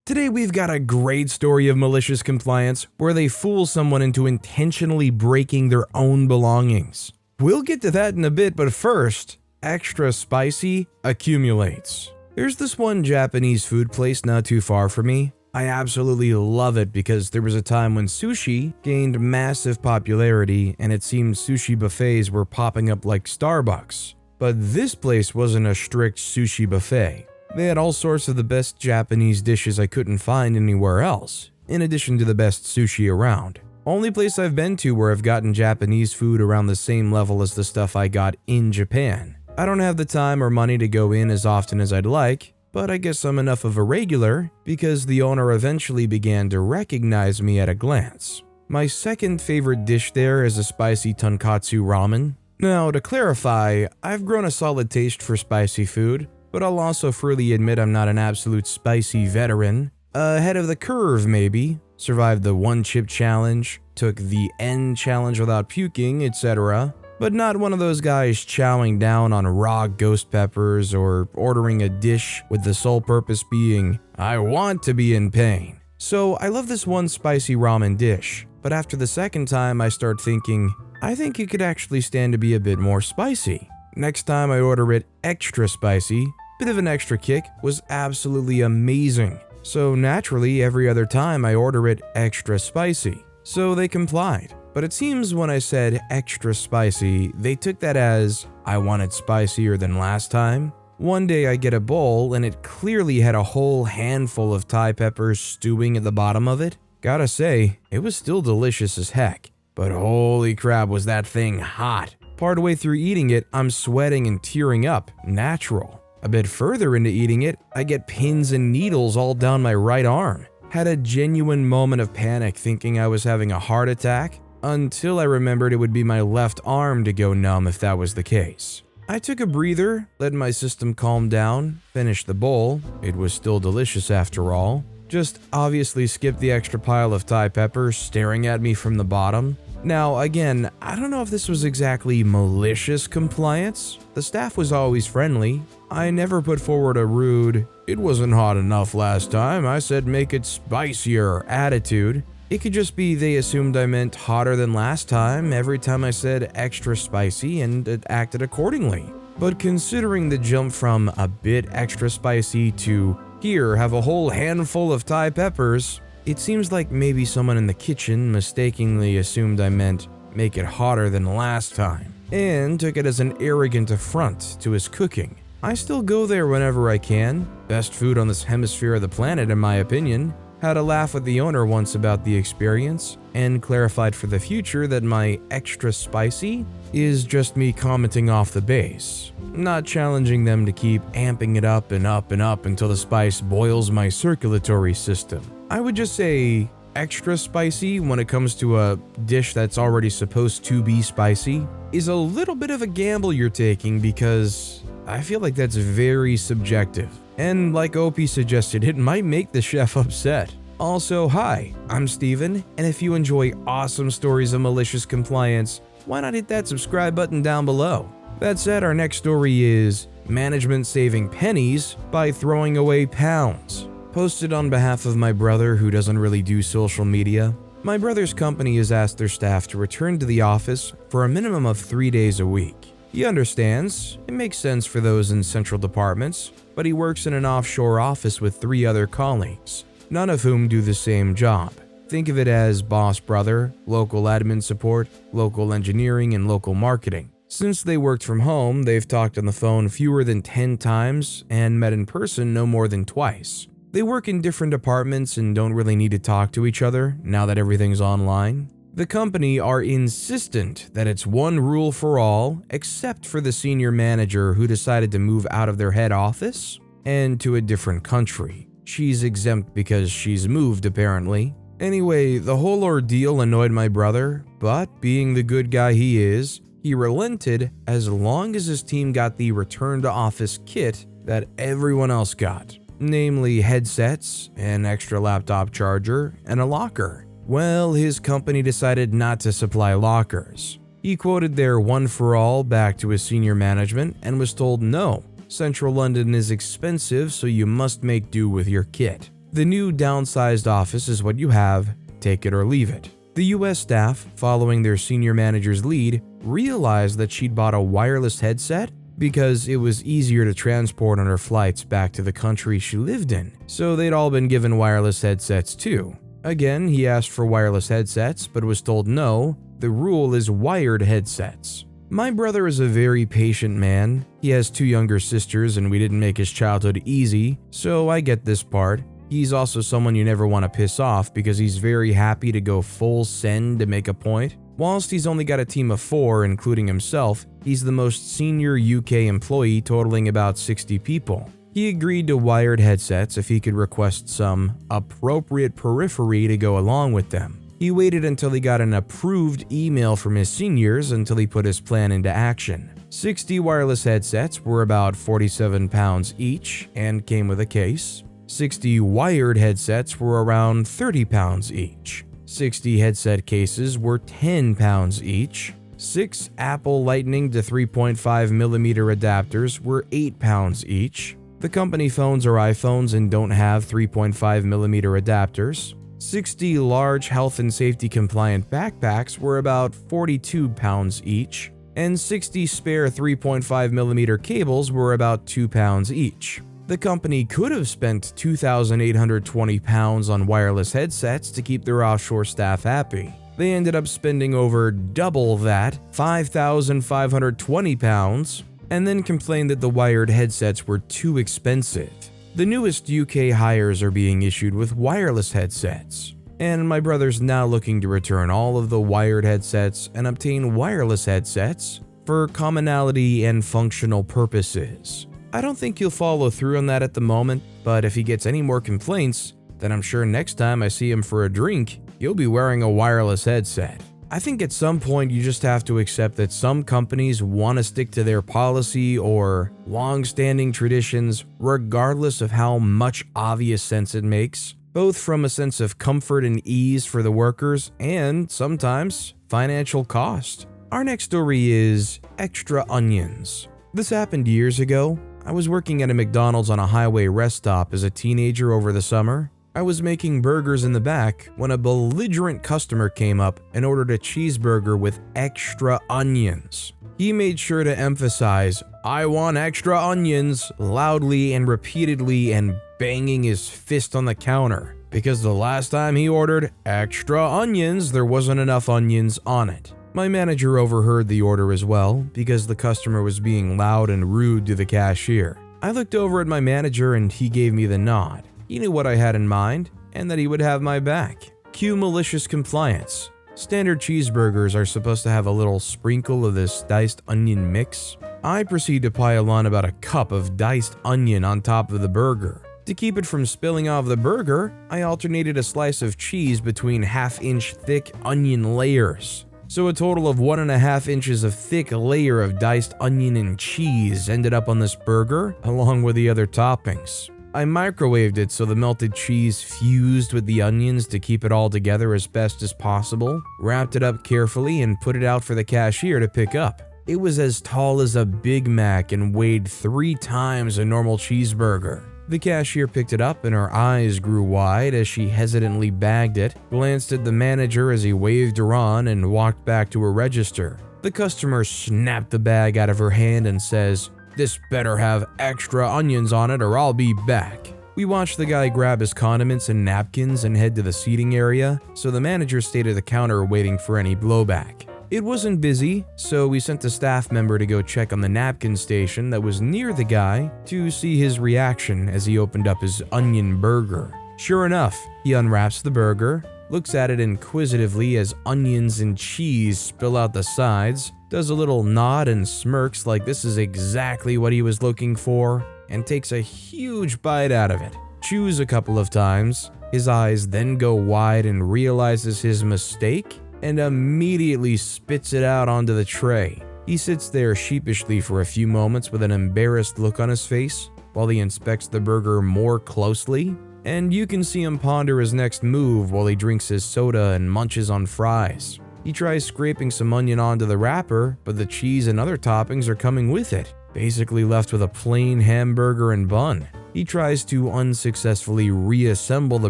Today we've got a great story of malicious compliance where they fool someone into intentionally breaking their own belongings. We'll get to that in a bit, but first, extra spicy accumulates. There's this one Japanese food place not too far from me. I absolutely love it because there was a time when sushi gained massive popularity and it seemed sushi buffets were popping up like Starbucks. But this place wasn't a strict sushi buffet. They had all sorts of the best Japanese dishes I couldn't find anywhere else, in addition to the best sushi around. Only place I've been to where I've gotten Japanese food around the same level as the stuff I got in Japan. I don't have the time or money to go in as often as I'd like, but I guess I'm enough of a regular because the owner eventually began to recognize me at a glance. My second favorite dish there is a spicy tonkatsu ramen. Now, to clarify, I've grown a solid taste for spicy food, but I'll also freely admit I'm not an absolute spicy veteran. Ahead of the curve, maybe. Survived the one chip challenge, took the N challenge without puking, etc. But not one of those guys chowing down on raw ghost peppers or ordering a dish with the sole purpose being, I want to be in pain. So I love this one spicy ramen dish, but after the second time I start thinking, I think it could actually stand to be a bit more spicy. Next time I order it extra spicy, bit of an extra kick, was absolutely amazing. So naturally, every other time I order it extra spicy. So they complied. But it seems when I said extra spicy, they took that as I want it spicier than last time. One day I get a bowl and it clearly had a whole handful of Thai peppers stewing at the bottom of it. Gotta say, it was still delicious as heck. But holy crap, was that thing hot. Partway through eating it, I'm sweating and tearing up, natural. A bit further into eating it, I get pins and needles all down my right arm. Had a genuine moment of panic thinking I was having a heart attack, until I remembered it would be my left arm to go numb if that was the case. I took a breather, let my system calm down, finished the bowl, it was still delicious after all, just obviously skipped the extra pile of Thai peppers staring at me from the bottom. Now, again, I don't know if this was exactly malicious compliance. The staff was always friendly. I never put forward a rude, it wasn't hot enough last time, I said make it spicier attitude. It could just be they assumed I meant hotter than last time every time I said extra spicy and it acted accordingly. But considering the jump from a bit extra spicy to here, have a whole handful of Thai peppers, it seems like maybe someone in the kitchen mistakenly assumed I meant make it hotter than last time, and took it as an arrogant affront to his cooking. I still go there whenever I can, best food on this hemisphere of the planet in my opinion. Had a laugh with the owner once about the experience, and clarified for the future that my extra spicy is just me commenting off the base, not challenging them to keep amping it up and up and up until the spice boils my circulatory system. I would just say extra spicy when it comes to a dish that's already supposed to be spicy is a little bit of a gamble you're taking because I feel like that's very subjective. And like OP suggested, it might make the chef upset. Also, hi, I'm Steven, and if you enjoy awesome stories of malicious compliance, why not hit that subscribe button down below? That said, our next story is Management Saving Pennies by Throwing Away Pounds. Posted on behalf of my brother who doesn't really do social media. My brother's company has asked their staff to return to the office for a minimum of 3 days a week. He understands, it makes sense for those in central departments, but he works in an offshore office with 3 other colleagues, none of whom do the same job. Think of it as boss brother, local admin support, local engineering, and local marketing. Since they worked from home, they've talked on the phone fewer than 10 times and met in person no more than twice. They work in different departments and don't really need to talk to each other now that everything's online. The company are insistent that it's one rule for all, except for the senior manager who decided to move out of their head office and to a different country. She's exempt because she's moved apparently. Anyway, the whole ordeal annoyed my brother, but being the good guy he is, he relented as long as his team got the return to office kit that everyone else got. Namely headsets, an extra laptop charger, and a locker. Well, his company decided not to supply lockers. He quoted their one for all back to his senior management and was told no, Central London is expensive so you must make do with your kit. The new downsized office is what you have, take it or leave it. The US staff, following their senior manager's lead, realized that she'd bought a wireless headset because it was easier to transport on her flights back to the country she lived in, so they'd all been given wireless headsets too. Again, he asked for wireless headsets, but was told no, the rule is wired headsets. My brother is a very patient man. He has 2 younger sisters and we didn't make his childhood easy, so I get this part. He's also someone you never want to piss off because he's very happy to go full send to make a point. Whilst he's only got a team of 4, including himself, he's the most senior UK employee totaling about 60 people. He agreed to wired headsets if he could request some appropriate periphery to go along with them. He waited until he got an approved email from his seniors until he put his plan into action. 60 wireless headsets were about £47 each and came with a case. 60 wired headsets were around £30 each. 60 headset cases were £10 each. 6 Apple Lightning to 3.5mm adapters were £8 each. The company phones are iPhones and don't have 3.5mm adapters. 60 large health and safety compliant backpacks were about £42 each, and 60 spare 3.5mm cables were about £2 each. The company could have spent £2,820 on wireless headsets to keep their offshore staff happy. They ended up spending over double that, £5,520, and then complained that the wired headsets were too expensive. The newest UK hires are being issued with wireless headsets, and my brother's now looking to return all of the wired headsets and obtain wireless headsets for commonality and functional purposes. I don't think he'll follow through on that at the moment, but if he gets any more complaints, then I'm sure next time I see him for a drink, he'll be wearing a wireless headset. I think at some point you just have to accept that some companies want to stick to their policy or long-standing traditions regardless of how much obvious sense it makes, both from a sense of comfort and ease for the workers and, sometimes, financial cost. Our next story is extra onions. This happened years ago. I was working at a McDonald's on a highway rest stop as a teenager over the summer. I was making burgers in the back when a belligerent customer came up and ordered a cheeseburger with extra onions. He made sure to emphasize, "I want extra onions," loudly and repeatedly, and banging his fist on the counter, because the last time he ordered extra onions, there wasn't enough onions on it. My manager overheard the order as well, because the customer was being loud and rude to the cashier. I looked over at my manager and he gave me the nod. He knew what I had in mind, and that he would have my back. Cue malicious compliance. Standard cheeseburgers are supposed to have a little sprinkle of this diced onion mix. I proceed to pile on about a cup of diced onion on top of the burger. To keep it from spilling off the burger, I alternated a slice of cheese between half-inch thick onion layers. So a total of 1.5 inches of thick layer of diced onion and cheese ended up on this burger, along with the other toppings. I microwaved it so the melted cheese fused with the onions to keep it all together as best as possible, wrapped it up carefully, and put it out for the cashier to pick up. It was as tall as a Big Mac and weighed 3 times a normal cheeseburger. The cashier picked it up and her eyes grew wide as she hesitantly bagged it, glanced at the manager as he waved her on, and walked back to her register. The customer snapped the bag out of her hand and says, "This better have extra onions on it or I'll be back." We watched the guy grab his condiments and napkins and head to the seating area, so the manager stayed at the counter waiting for any blowback. It wasn't busy, so we sent a staff member to go check on the napkin station that was near the guy to see his reaction as he opened up his onion burger. Sure enough, he unwraps the burger, looks at it inquisitively as onions and cheese spill out the sides, does a little nod and smirks like this is exactly what he was looking for, and takes a huge bite out of it. Chews a couple of times, his eyes then go wide and realizes his mistake, and immediately spits it out onto the tray. He sits there sheepishly for a few moments with an embarrassed look on his face while he inspects the burger more closely, and you can see him ponder his next move while he drinks his soda and munches on fries. He tries scraping some onion onto the wrapper, but the cheese and other toppings are coming with it, basically left with a plain hamburger and bun. He tries to unsuccessfully reassemble the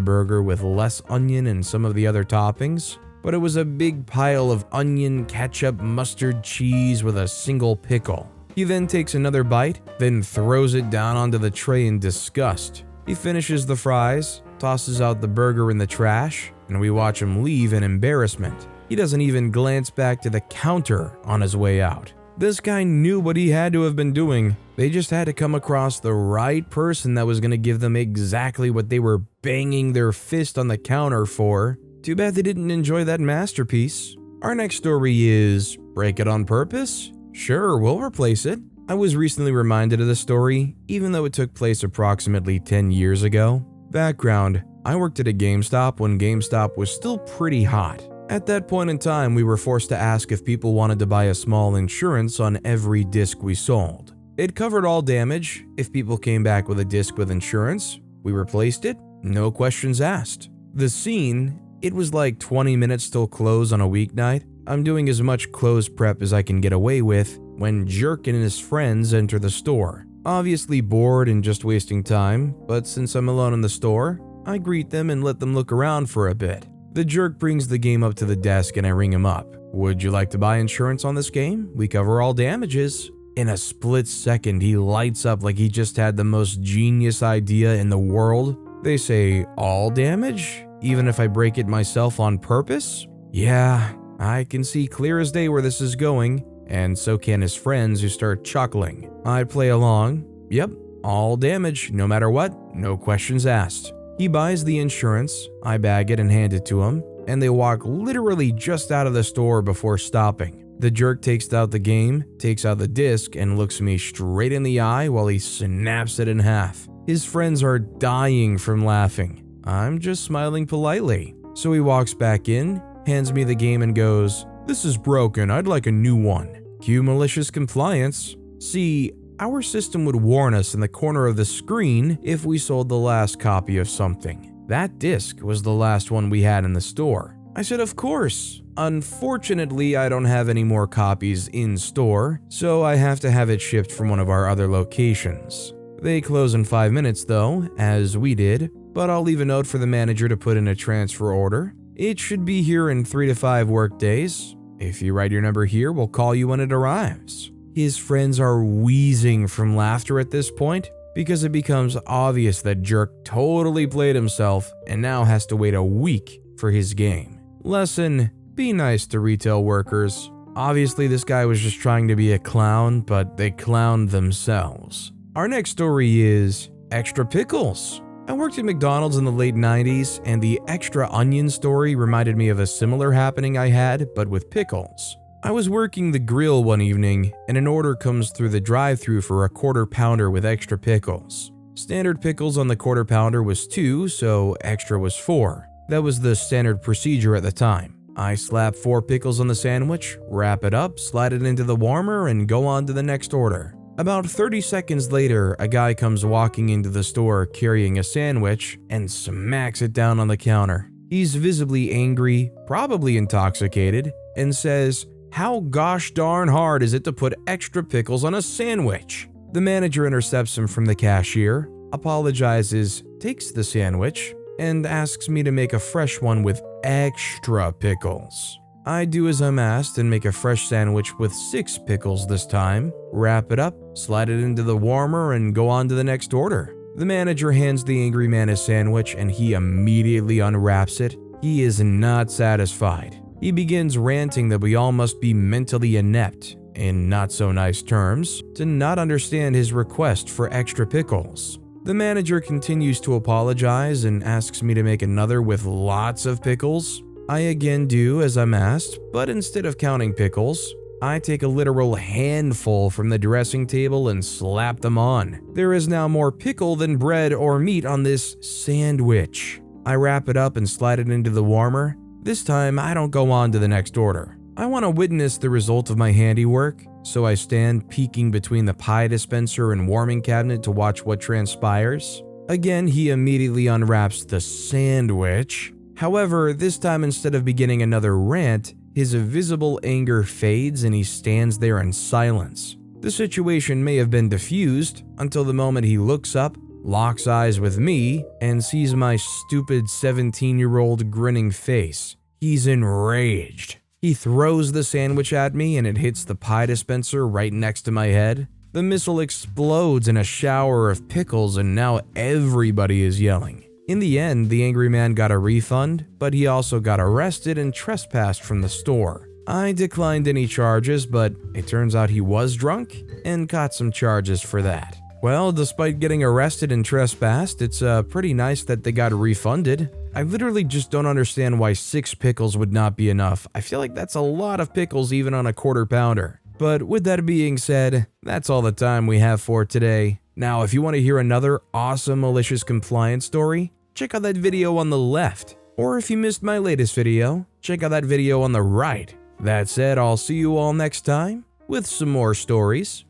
burger with less onion and some of the other toppings, but it was a big pile of onion, ketchup, mustard, cheese with a single pickle. He then takes another bite, then throws it down onto the tray in disgust. He finishes the fries, tosses out the burger in the trash, and we watch him leave in embarrassment. He doesn't even glance back to the counter on his way out. This guy knew what he had to have been doing. They just had to come across the right person that was going to give them exactly what they were banging their fist on the counter for. Too bad they didn't enjoy that masterpiece. Our next story is break it on purpose? Sure, we'll replace it. I was recently reminded of the story, even though it took place approximately 10 years ago. Background: I worked at a GameStop when GameStop was still pretty hot. At that point in time, we were forced to ask if people wanted to buy a small insurance on every disc we sold. It covered all damage. If people came back with a disc with insurance, we replaced it, no questions asked. The scene: it was like 20 minutes till close on a weeknight. I'm doing as much close prep as I can get away with when Jerk and his friends enter the store. Obviously bored and just wasting time, but since I'm alone in the store, I greet them and let them look around for a bit. The Jerk brings the game up to the desk and I ring him up. Would you like to buy insurance on this game? We cover all damages. In a split second, he lights up like he just had the most genius idea in the world. They say, all damage? Even if I break it myself on purpose? Yeah, I can see clear as day where this is going, and so can his friends who start chuckling. I play along. Yep, all damage, no matter what, no questions asked. He buys the insurance, I bag it and hand it to him, and they walk literally just out of the store before stopping. The Jerk takes out the game, takes out the disc, and looks me straight in the eye while he snaps it in half. His friends are dying from laughing. I'm just smiling politely. So he walks back in, hands me the game and goes, "This is broken, I'd like a new one." Cue malicious compliance. See, our system would warn us in the corner of the screen if we sold the last copy of something. That disc was the last one we had in the store. I said, of course. Unfortunately, I don't have any more copies in store, so I have to have it shipped from one of our other locations. They close in 5 minutes though, as we did, but I'll leave a note for the manager to put in a transfer order. It should be here in 3 to 5 work days. If you write your number here, we'll call you when it arrives. His friends are wheezing from laughter at this point because it becomes obvious that Jerk totally played himself and now has to wait a week for his game. Lesson: be nice to retail workers. Obviously, this guy was just trying to be a clown, but they clowned themselves. Our next story is extra pickles. I worked at McDonald's in the late 90s, and the extra onion story reminded me of a similar happening I had, but with pickles. I was working the grill one evening, and an order comes through the drive-thru for a quarter pounder with extra pickles. Standard pickles on the quarter pounder was 2, so extra was 4. That was the standard procedure at the time. I slap 4 pickles on the sandwich, wrap it up, slide it into the warmer, and go on to the next order. About 30 seconds later, a guy comes walking into the store carrying a sandwich and smacks it down on the counter. He's visibly angry, probably intoxicated, and says, "How gosh darn hard is it to put extra pickles on a sandwich?" The manager intercepts him from the cashier, apologizes, takes the sandwich, and asks me to make a fresh one with extra pickles. I do as I'm asked and make a fresh sandwich with 6 pickles this time, wrap it up, slide it into the warmer, and go on to the next order. The manager hands the angry man his sandwich and he immediately unwraps it. He is not satisfied. He begins ranting that we all must be mentally inept, in not so nice terms, to not understand his request for extra pickles. The manager continues to apologize and asks me to make another with lots of pickles. I again do as I'm asked, but instead of counting pickles, I take a literal handful from the dressing table and slap them on. There is now more pickle than bread or meat on this sandwich. I wrap it up and slide it into the warmer. This time, I don't go on to the next order. I want to witness the result of my handiwork, so I stand peeking between the pie dispenser and warming cabinet to watch what transpires. Again, he immediately unwraps the sandwich. However, this time instead of beginning another rant, his visible anger fades and he stands there in silence. The situation may have been diffused until the moment he looks up, locks eyes with me, and sees my stupid 17-year-old grinning face. He's enraged. He throws the sandwich at me and it hits the pie dispenser right next to my head. The missile explodes in a shower of pickles and now everybody is yelling. In the end, the angry man got a refund, but he also got arrested and trespassed from the store. I declined any charges, but it turns out he was drunk and got some charges for that. Well, despite getting arrested and trespassed, it's pretty nice that they got refunded. I literally just don't understand why 6 pickles would not be enough. I feel like that's a lot of pickles even on a quarter pounder. But with that being said, that's all the time we have for today. Now, if you want to hear another awesome malicious compliance story, check out that video on the left. Or if you missed my latest video, check out that video on the right. That said, I'll see you all next time with some more stories.